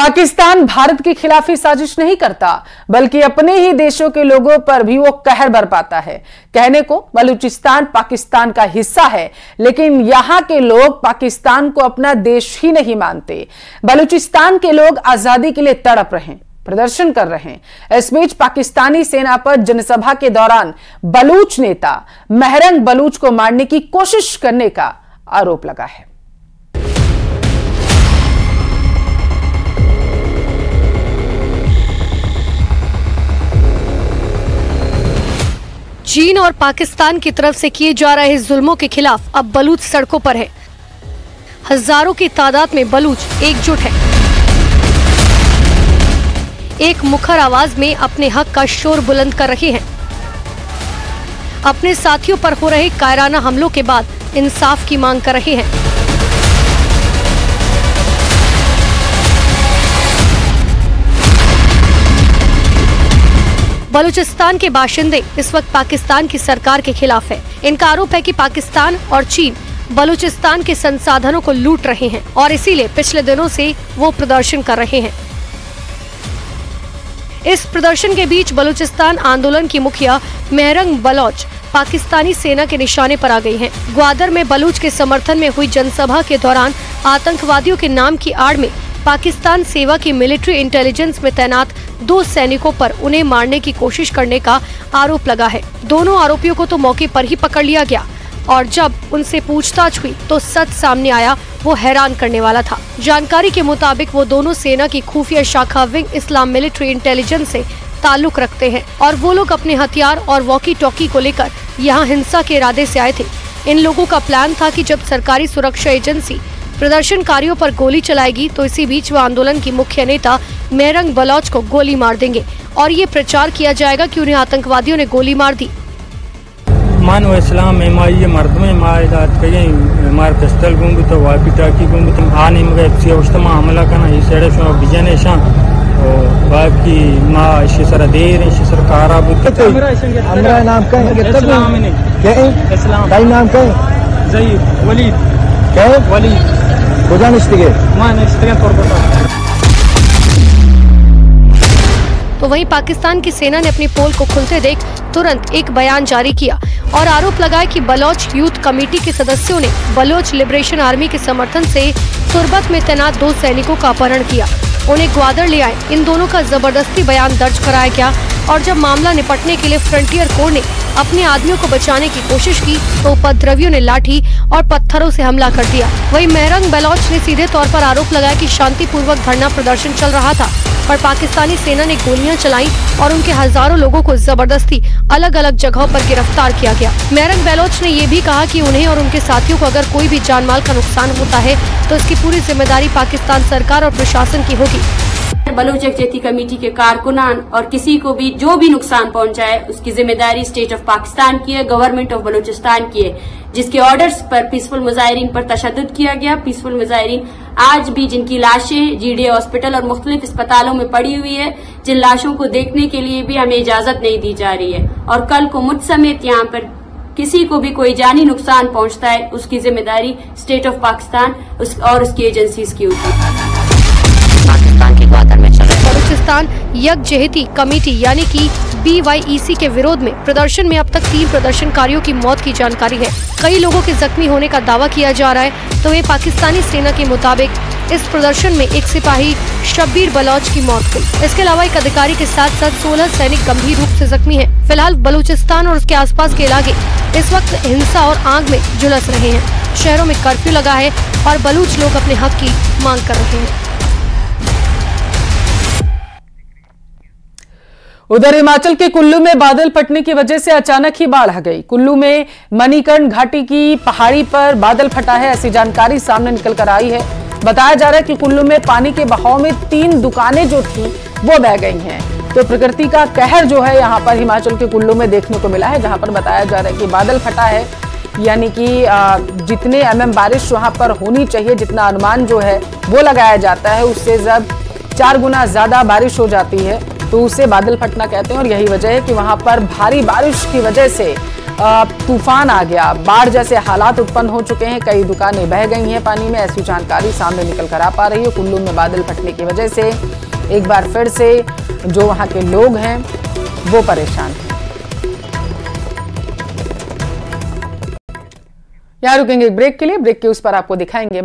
पाकिस्तान भारत के खिलाफ ही साजिश नहीं करता, बल्कि अपने ही देशों के लोगों पर भी वो कहर बरपाता है। कहने को बलूचिस्तान पाकिस्तान का हिस्सा है, लेकिन यहां के लोग पाकिस्तान को अपना देश ही नहीं मानते। बलूचिस्तान के लोग आजादी के लिए तड़प रहे हैं, प्रदर्शन कर रहे हैं। इस बीच पाकिस्तानी सेना पर जनसभा के दौरान बलूच नेता मेहरंग बलूच को मारने की कोशिश करने का आरोप लगा है। चीन और पाकिस्तान की तरफ से किए जा रहे जुल्मों के खिलाफ अब बलूच सड़कों पर है। हजारों की तादाद में बलूच एकजुट है, एक मुखर आवाज में अपने हक का शोर बुलंद कर रहे हैं। अपने साथियों पर हो रहे कायराना हमलों के बाद इंसाफ की मांग कर रहे हैं। बलूचिस्तान के बाशिंदे इस वक्त पाकिस्तान की सरकार के खिलाफ है। इनका आरोप है कि पाकिस्तान और चीन बलूचिस्तान के संसाधनों को लूट रहे हैं और इसीलिए पिछले दिनों से वो प्रदर्शन कर रहे हैं। इस प्रदर्शन के बीच बलूचिस्तान आंदोलन की मुखिया मेहरंग बलोच पाकिस्तानी सेना के निशाने पर आ गई हैं। ग्वादर में बलूच के समर्थन में हुई जनसभा के दौरान आतंकवादियों के नाम की आड़ में पाकिस्तान सेवा की मिलिट्री इंटेलिजेंस में तैनात 2 सैनिकों पर उन्हें मारने की कोशिश करने का आरोप लगा है। दोनों आरोपियों को तो मौके पर ही पकड़ लिया गया और जब उनसे पूछताछ हुई तो सच सामने आया, वो हैरान करने वाला था। जानकारी के मुताबिक वो दोनों सेना की खुफिया शाखा विंग इस्लाम मिलिट्री इंटेलिजेंस से ताल्लुक रखते हैं और वो लोग अपने हथियार और वॉकी टॉकी को लेकर यहाँ हिंसा के इरादे से आए थे। इन लोगों का प्लान था कि जब सरकारी सुरक्षा एजेंसी प्रदर्शनकारियों पर गोली चलाएगी तो इसी बीच वो आंदोलन की मुख्य नेता मेहरंग बलोच को गोली मार देंगे और ये प्रचार किया जाएगा कि उन्हें आतंकवादियों ने गोली मार दी। मानो इस्लाम में माये मर्द में माये दात कहीं मार पिस्तल गुंग तो वापी टाकी गुंग तुम आने मगे सियाउस्तमा हमला करना इस एड़े शो बिजने शां और बाकी मां इशसर देर इशसर कारा बुत हमरा नाम का इस्लाम ने क्या इस्लाम का नाम का जहीर वलीद क्या वलीद गुजान इस्तिगे मान इस्तिगे तौर पर। तो वहीं पाकिस्तान की सेना ने अपनी पोल को खुलते देख तुरंत एक बयान जारी किया और आरोप लगाया कि बलोच यूथ कमेटी के सदस्यों ने बलोच लिबरेशन आर्मी के समर्थन से तुर्बत में तैनात 2 सैनिकों का अपहरण किया, उन्हें ग्वादर ले आए। इन दोनों का जबरदस्ती बयान दर्ज कराया गया और जब मामला निपटने के लिए फ्रंटियर कोर ने अपने आदमियों को बचाने की कोशिश की तो उपद्रवियों ने लाठी और पत्थरों से हमला कर दिया। वहीं मेहरंग बलोच ने सीधे तौर पर आरोप लगाया कि शांतिपूर्वक धरना प्रदर्शन चल रहा था पर पाकिस्तानी सेना ने गोलियां चलाई और उनके हजारों लोगों को जबरदस्ती अलग अलग जगहों पर गिरफ्तार किया गया। मेहरंग बलोच ने ये भी कहा कि उन्हें और उनके साथियों को अगर कोई भी जानमाल का नुकसान होता है तो इसकी पूरी जिम्मेदारी पाकिस्तान सरकार और प्रशासन की होगी। बलूच यकजहती कमेटी के कारकुनान और किसी को भी जो भी नुकसान पहुंचाए उसकी जिम्मेदारी स्टेट ऑफ पाकिस्तान की है, गवर्नमेंट ऑफ बलूचिस्तान की है, जिसके ऑर्डर्स पर पीसफुल मुजाहिरीन पर तशद्दुद किया गया। पीसफुल मुजाहिरीन आज भी जिनकी लाशें जीडीए हॉस्पिटल और मुख्तलिफ अस्पतालों में पड़ी हुई है, जिन लाशों को देखने के लिए भी हमें इजाजत नहीं दी जा रही है और कल को मुझ समेत यहाँ पर किसी को भी कोई जानी नुकसान पहुंचता है उसकी जिम्मेदारी स्टेट ऑफ पाकिस्तान और उसकी एजेंसीज की होगी। पाकिस्तान के ग्वादर में चल रहे बलूचिस्तान यकजहती कमेटी यानी कि BYEC के विरोध में प्रदर्शन में अब तक 3 प्रदर्शनकारियों की मौत की जानकारी है। कई लोगों के जख्मी होने का दावा किया जा रहा है। तो ये पाकिस्तानी सेना के मुताबिक इस प्रदर्शन में एक सिपाही शब्बीर बलोच की मौत हुई। इसके अलावा एक अधिकारी के साथ साथ 16 सैनिक गंभीर रूप से जख्मी हैं। फिलहाल बलूचिस्तान और उसके आसपास के इलाके इस वक्त हिंसा और आग में झुलस रहे हैं। शहरों में कर्फ्यू लगा है और बलूच लोग अपने हक की मांग कर रहे हैं। उधर हिमाचल के कुल्लू में बादल फटने की वजह से अचानक ही बाढ़ आ गई। कुल्लू में मणिकर्ण घाटी की पहाड़ी पर बादल फटा है, ऐसी जानकारी सामने निकल कर आई है। बताया जा रहा है कि कुल्लू में पानी के बहाव में 3 दुकानें जो थी वो बह गई हैं। तो प्रकृति का कहर जो है यहाँ पर हिमाचल के कुल्लू में देखने को मिला है, जहां पर बताया जा रहा है कि बादल फटा है, यानी कि जितने mm बारिश वहां पर होनी चाहिए, जितना अनुमान जो है वो लगाया जाता है, उससे जब 4 गुना ज्यादा बारिश हो जाती है तो उसे बादल फटना कहते हैं। और यही वजह है कि वहां पर भारी बारिश की वजह से तूफान आ गया, बाढ़ जैसे हालात उत्पन्न हो चुके हैं, कई दुकानें बह गई हैं पानी में। ऐसी जानकारी सामने निकल कर आ पा रही है। कुल्लू में बादल फटने की वजह से एक बार फिर से जो वहां के लोग हैं वो परेशान हैं। यहाँ रुकेंगे ब्रेक के लिए, ब्रेक के उस पर आपको दिखाएंगे